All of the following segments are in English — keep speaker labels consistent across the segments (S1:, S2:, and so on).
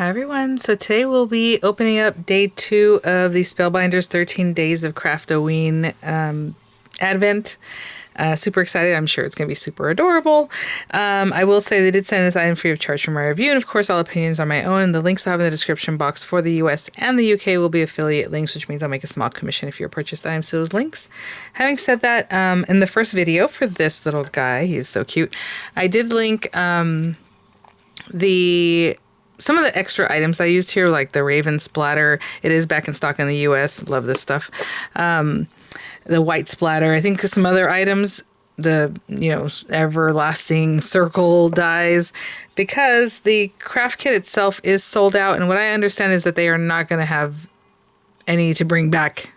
S1: Hi everyone, so today we'll be opening up day 2 of the Spellbinders 13 Days of Craft-O-Ween Advent. Super excited, I'm sure it's going to be super adorable. I will say they did send this item free of charge for my review, and of course all opinions are my own, and the links I have in the description box for the US and the UK will be affiliate links, which means I'll make a small commission if you're purchased items to those links. Having said that, in the first video for this little guy, he's so cute, I did link some of the extra items I used here, like the Raven Splatter. It is back in stock in the US. Love this stuff. The white splatter. I think some other items, the, everlasting circle dies, because the craft kit itself is sold out. And what I understand is that they are not going to have any to bring back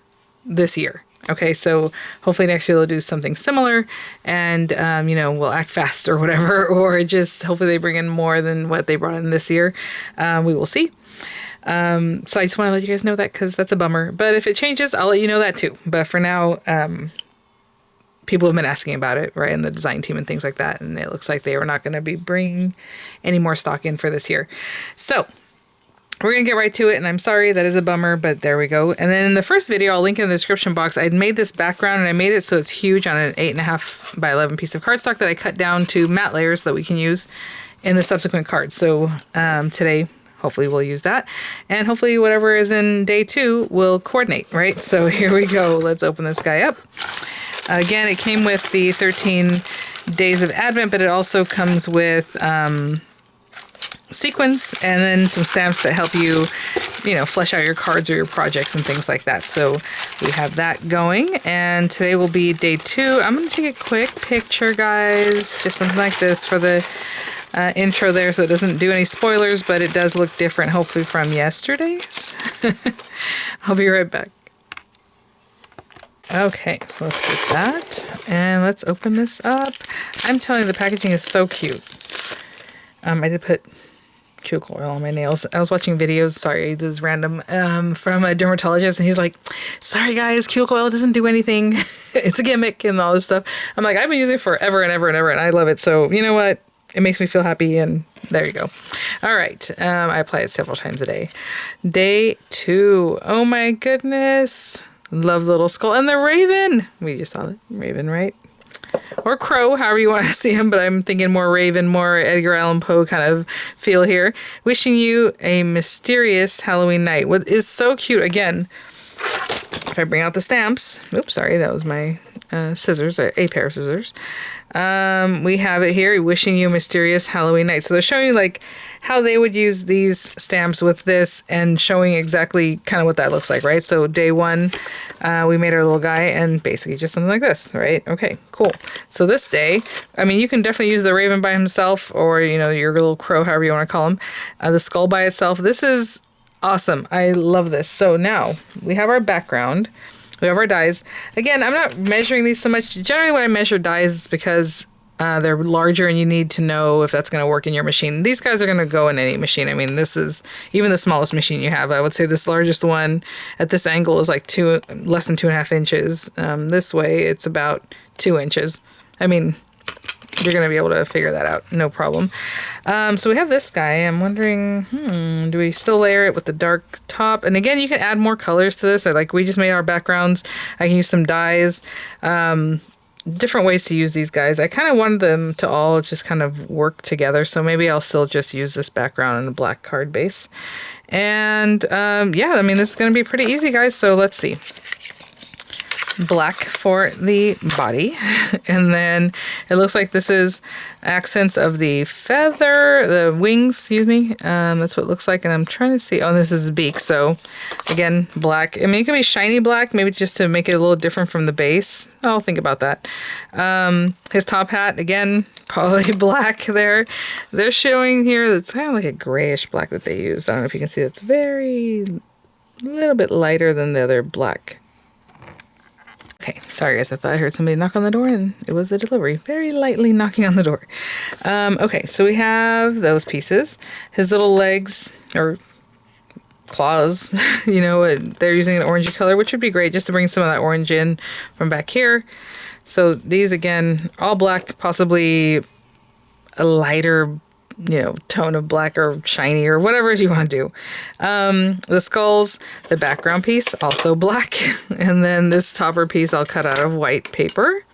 S1: this year. Okay, so hopefully next year they'll do something similar and, we'll act fast or whatever, or just hopefully they bring in more than what they brought in this year. We will see. So I just want to let you guys know that because that's a bummer. But if it changes, I'll let you know that too. But for now, people have been asking about it, right, and the design team and things like that. And it looks like they were not going to be bringing any more stock in for this year. So we're going to get right to it, and I'm sorry, that is a bummer, but there we go. And then in the first video, I'll link in the description box, I'd made this background, and I made it so it's huge on an 8.5 by 11 piece of cardstock that I cut down to matte layers so that we can use in the subsequent cards. So today, hopefully we'll use that, and hopefully whatever is in day 2 will coordinate, right? So here we go. Let's open this guy up. Again, it came with the 13 Days of Advent, but it also comes with sequins and then some stamps that help you, flesh out your cards or your projects and things like that. So we have that going, and today will be day 2. I'm going to take a quick picture, guys, just something like this for the intro there, so it doesn't do any spoilers, but it does look different, hopefully from yesterday's. I'll be right back. Okay, so let's get that, and let's open this up. I'm telling you, the packaging is so cute. I did put cuticle oil on my nails. I was watching videos, sorry, this is random, from a dermatologist, and he's like, sorry guys, cuticle oil doesn't do anything. It's a gimmick and all this stuff. I'm like, I've been using it forever and ever and ever, and I love it. So you know what? It makes me feel happy, and there you go. All right, I apply it several times a day. Day 2. Oh my goodness. Love the little skull. And the raven. We just saw the raven, right? Or crow, however you want to see him, but I'm thinking more raven, more Edgar Allan Poe kind of feel here. Wishing you a mysterious Halloween night. What is so cute, again, if I bring out the stamps, oops, sorry, that was my scissors, a pair of scissors. We have it here, wishing you a mysterious Halloween night. So they're showing you like how they would use these stamps with this and showing exactly kind of what that looks like, right? So day 1, we made our little guy and basically just something like this, right? Okay, cool. So this day, I mean, you can definitely use the raven by himself, or, your little crow, however you want to call him. The skull by itself. This is awesome. I love this. So now we have our background. We have our dies. Again, I'm not measuring these so much. Generally, when I measure dies, it's because they're larger and you need to know if that's going to work in your machine. These guys are going to go in any machine. I mean, this is even the smallest machine you have. I would say this largest one at this angle is like less than 2.5 inches. This way, it's about 2 inches. I mean, you're going to be able to figure that out. No problem. So we have this guy. I'm wondering, do we still layer it with the dark top? And again, you can add more colors to this. We just made our backgrounds. I can use some dyes. Different ways to use these guys. I kind of wanted them to all just kind of work together. So maybe I'll still just use this background on a black card base. And yeah, I mean, this is going to be pretty easy, guys. So let's see. Black for the body, and then it looks like this is accents of the feather, the wings, excuse me. That's what it looks like, and I'm trying to see. Oh, this is beak. So again, black. I mean, it can be shiny black, maybe just to make it a little different from the base. I'll think about that. His top hat, again, probably black there. They're showing here that's kind of like a grayish black that they use. I don't know if you can see. It's a little bit lighter than the other black. Okay, sorry guys, I thought I heard somebody knock on the door, and it was the delivery. Very lightly knocking on the door. Okay, so we have those pieces. His little legs, or claws, they're using an orangey color, which would be great just to bring some of that orange in from back here. So these, again, all black, possibly a lighter you know, tone of black or shiny or whatever it is you want to do. The skulls, the background piece, also black. And then this topper piece I'll cut out of white paper.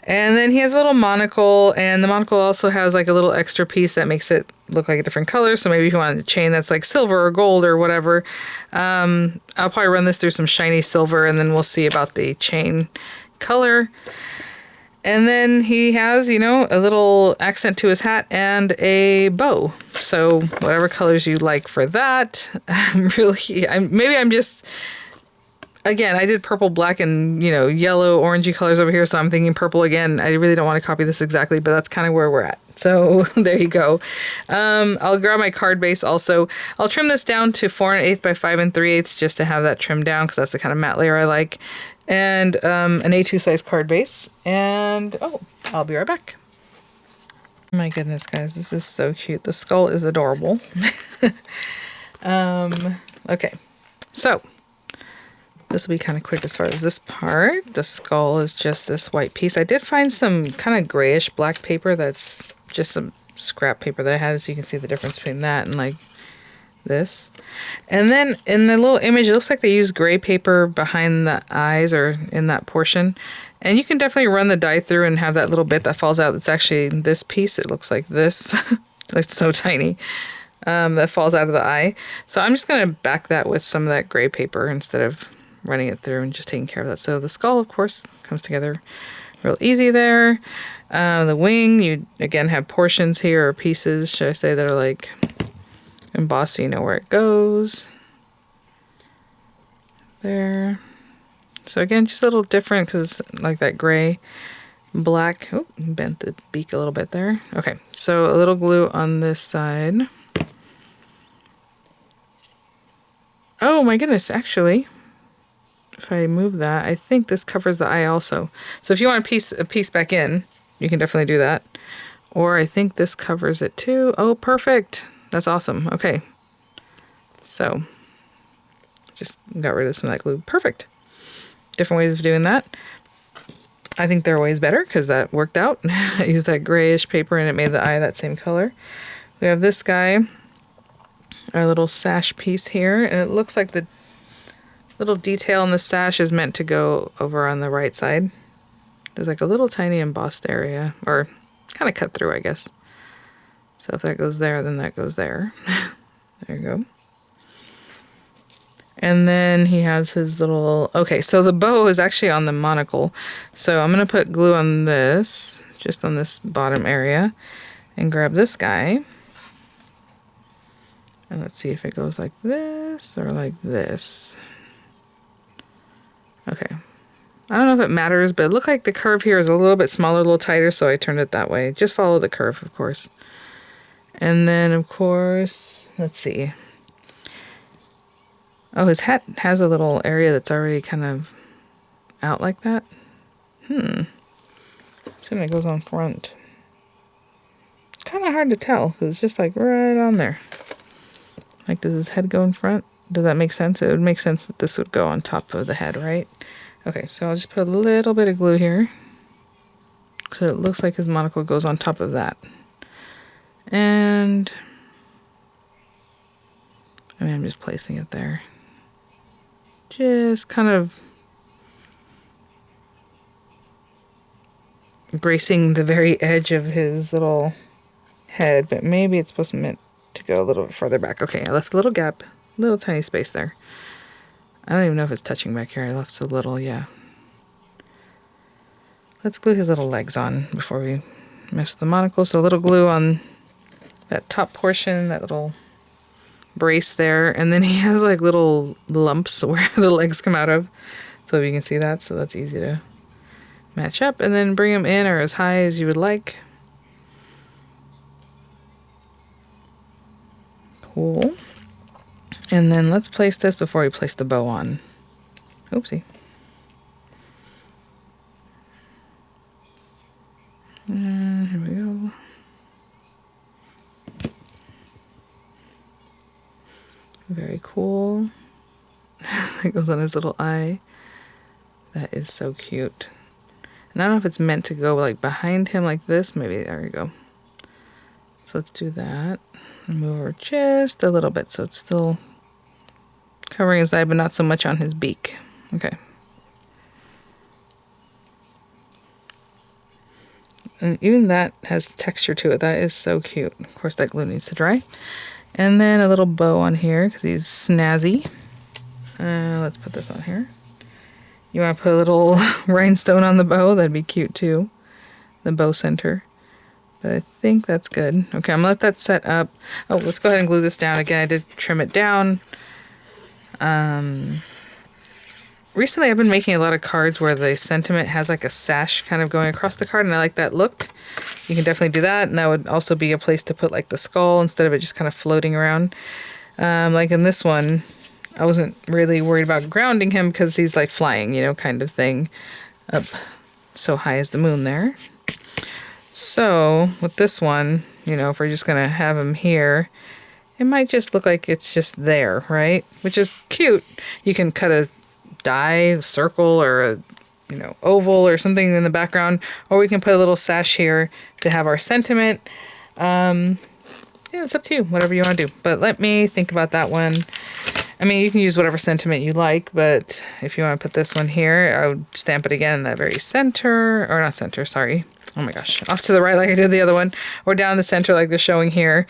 S1: And then he has a little monocle, and the monocle also has like a little extra piece that makes it look like a different color. So maybe if you want a chain that's like silver or gold or whatever, I'll probably run this through some shiny silver, and then we'll see about the chain color. And then he has, you know, a little accent to his hat and a bow. So whatever colors you like for that. Maybe I'm just... Again, I did purple, black, and, you know, yellow, orangey colors over here, so I'm thinking purple again. I really don't want to copy this exactly, but that's kind of where we're at. So there you go. I'll grab my card base also. I'll trim this down to 4 1/8 by 5 3/8 just to have that trimmed down, because that's the kind of matte layer I like. And an A2 size card base. And, oh, I'll be right back. My goodness, guys, this is so cute. The skull is adorable. Okay, so... this will be kind of quick as far as this part. The skull is just this white piece. I did find some kind of grayish black paper that's just some scrap paper that I had, so you can see the difference between that and like this. And then in the little image, it looks like they use gray paper behind the eyes or in that portion. And you can definitely run the die through and have that little bit that falls out. It's actually this piece. It looks like this. It's so tiny. That falls out of the eye. So I'm just going to back that with some of that gray paper instead of running it through and just taking care of that. So the skull, of course, comes together real easy there. The wing, you again have portions here, or pieces, should I say, that are like embossed so you know where it goes. There. So again, just a little different because like that gray, black. Oh, bent the beak a little bit there. Okay, so a little glue on this side. Oh my goodness, actually. If I move that, I think this covers the eye also. So if you want a piece back in, you can definitely do that. Or I think this covers it too. Oh, perfect. That's awesome. Okay. So just got rid of some of that glue. Perfect. Different ways of doing that. I think there are ways better because that worked out. I used that grayish paper and it made the eye that same color. We have this guy, our little sash piece here, and it looks like the little detail in the sash is meant to go over on the right side. There's like a little tiny embossed area, or kind of cut through, I guess. So if that goes there, then that goes there. There you go. And then he has his little... Okay, so the bow is actually on the monocle. So I'm going to put glue on this, just on this bottom area, and grab this guy. And let's see if it goes like this or like this. Okay. I don't know if it matters, but it looked like the curve here is a little bit smaller, a little tighter, so I turned it that way. Just follow the curve, of course. And then, of course, let's see. Oh, his hat has a little area that's already kind of out like that. Assuming it goes on front. Kind of hard to tell, because it's just like right on there. Like, does his head go in front? Does that make sense? It would make sense that this would go on top of the head, right? Okay, so I'll just put a little bit of glue here. So it looks like his monocle goes on top of that. And I mean, I'm just placing it there. Just kind of bracing the very edge of his little head, but maybe it's supposed to meant to go a little bit further back. Okay, I left a little gap, little tiny space there. I don't even know if it's touching back here. I left a little, yeah. Let's glue his little legs on before we mess with the monocle. So a little glue on that top portion, that little brace there, and then he has like little lumps where the legs come out of. So if you can see that, so that's easy to match up, and then bring them in or as high as you would like. Cool. And then let's place this before we place the bow on. Oopsie. Here we go. Very cool. It goes on his little eye. That is so cute. And I don't know if it's meant to go like behind him like this. Maybe, there we go. So let's do that. Move over just a little bit so it's still covering his eye, but not so much on his beak. Okay. And even that has texture to it. That is so cute. Of course, that glue needs to dry. And then a little bow on here because he's snazzy. Let's put this on here. You want to put a little rhinestone on the bow? That'd be cute too. The bow center. But I think that's good. Okay, I'm gonna let that set up. Oh, let's go ahead and glue this down. Again, I did trim it down. Recently I've been making a lot of cards where the sentiment has like a sash kind of going across the card, and I like that look. You can definitely do that, and that would also be a place to put like the skull instead of it just kind of floating around. Like in this one, I wasn't really worried about grounding him because he's like flying, you know, kind of thing, up so high as the moon there. So with this one, you know, if we're just gonna have him here, it might just look like it's just there, right? Which is cute. You can cut a die, circle, or a, you know, oval or something in the background, or we can put a little sash here to have our sentiment. Yeah, it's up to you, whatever you want to do. But let me think about that one. I mean, you can use whatever sentiment you like, but if you want to put this one here, I would stamp it again in that very center, or not center, sorry. Oh my gosh, off to the right like I did the other one, or down the center like they're showing here.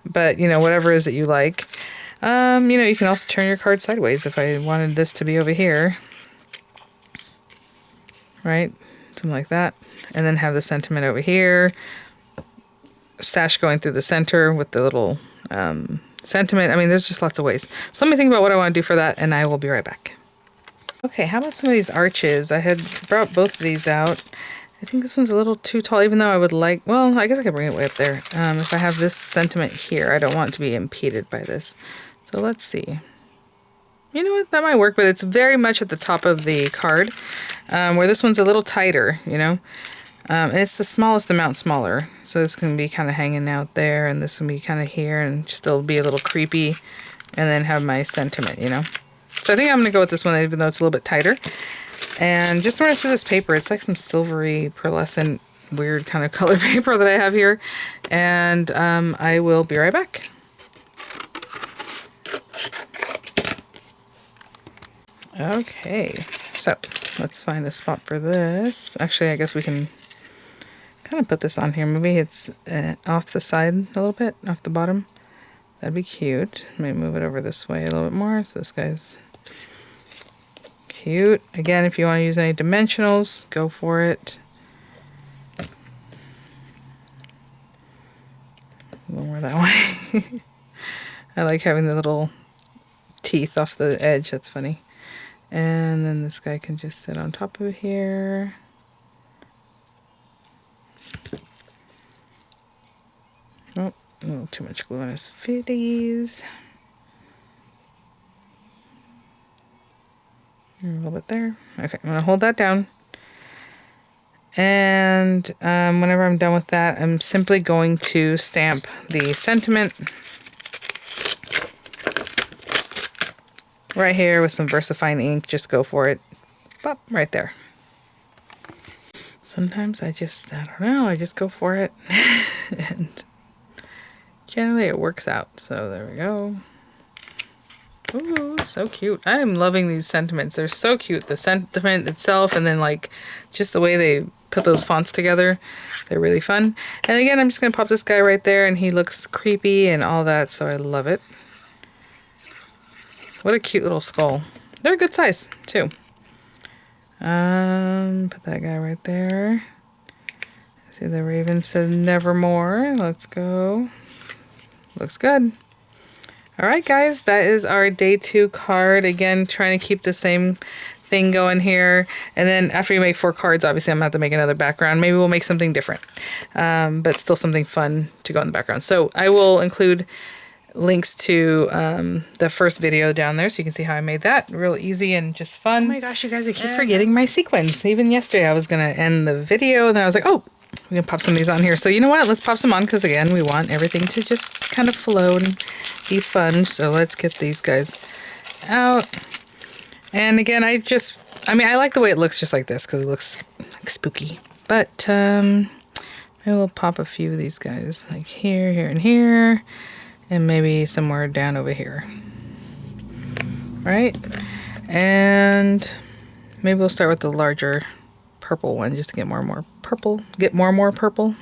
S1: But, you know, whatever it is that you like. You know, you can also turn your card sideways if I wanted this to be over here. Right? Something like that. And then have the sentiment over here. Sash going through the center with the little sentiment. I mean, there's just lots of ways. So let me think about what I want to do for that, and I will be right back. Okay, how about some of these arches? I had brought both of these out. I think this one's a little too tall, even though I would like, well, I guess I could bring it way up there. If I have this sentiment here, I don't want it to be impeded by this. So let's see. You know what, that might work, but it's very much at the top of the card, where this one's a little tighter, you know. And it's the smallest amount smaller. So this can be kind of hanging out there, and this can be kind of here, and still be a little creepy, and then have my sentiment, you know. So I think I'm going to go with this one, even though it's a little bit tighter. And just run it through this paper. It's like some silvery, pearlescent, weird kind of color paper that I have here. And I will be right back. Okay, so let's find a spot for this. Actually, I guess we can kind of put this on here. Maybe it's off the side a little bit, off the bottom. That'd be cute. Maybe move it over this way a little bit more. So this guy's cute. Again, if you want to use any dimensionals, go for it. A little more that way. I like having the little teeth off the edge. That's funny. And then this guy can just sit on top of here. Oh, a little too much glue on his fitties. A little bit there. Okay, I'm going to hold that down. And whenever I'm done with that, I'm simply going to stamp the sentiment right here with some VersaFine ink. Just go for it. Pop, right there. Sometimes I don't know, I just go for it. And generally it works out. So there we go. Ooh, so cute. I am loving these sentiments. They're so cute. The sentiment itself, and then like just the way they put those fonts together. They're really fun. And again, I'm just going to pop this guy right there, and he looks creepy and all that, so I love it. What a cute little skull. They're a good size, too. Put that guy right there. See, the raven says nevermore. Let's go. Looks good. All right, guys, that is our day 2 card. Again, trying to keep the same thing going here. And then after you make 4 cards, obviously I'm going to have to make another background. Maybe we'll make something different, but still something fun to go in the background. So I will include links to the first video down there so you can see how I made that. Real easy and just fun. Oh my gosh, you guys, I keep forgetting my sequins. Even yesterday I was going to end the video, and then I was like, oh, we can pop some of these on here. So you know what? Let's pop some on, because again, we want everything to just kind of flow and be fun. So let's get these guys out. And again, I like the way it looks just like this, because it looks like spooky. But my Maybe we'll pop a few of these guys, like here, here, and here, and maybe somewhere down over here. Right? And maybe we'll start with the larger purple one just to get more and more purple. Get more and more purple.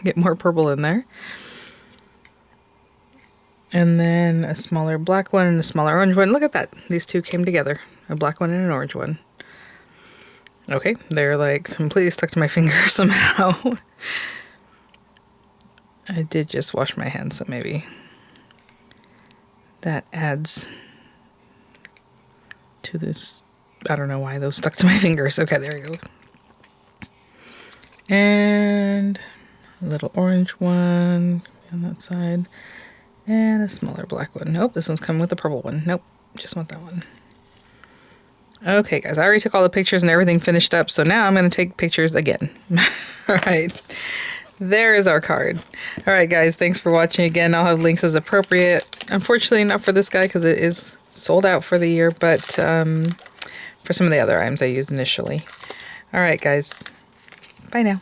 S1: Get more purple in there. And then a smaller black one and a smaller orange one. Look at that. These two came together. A black one and an orange one. Okay, they're like completely stuck to my finger somehow. I did just wash my hands, so maybe that adds to this. I don't know why those stuck to my fingers. Okay, there we go. And a little orange one on that side. And a smaller black one. Nope, this one's coming with a purple one. Nope, just want that one. Okay, guys, I already took all the pictures and everything finished up, so now I'm going to take pictures again. All right, there is our card. All right, guys, thanks for watching again. I'll have links as appropriate. Unfortunately, not for this guy because it is sold out for the year, but for some of the other items I used initially. All right, guys, bye now.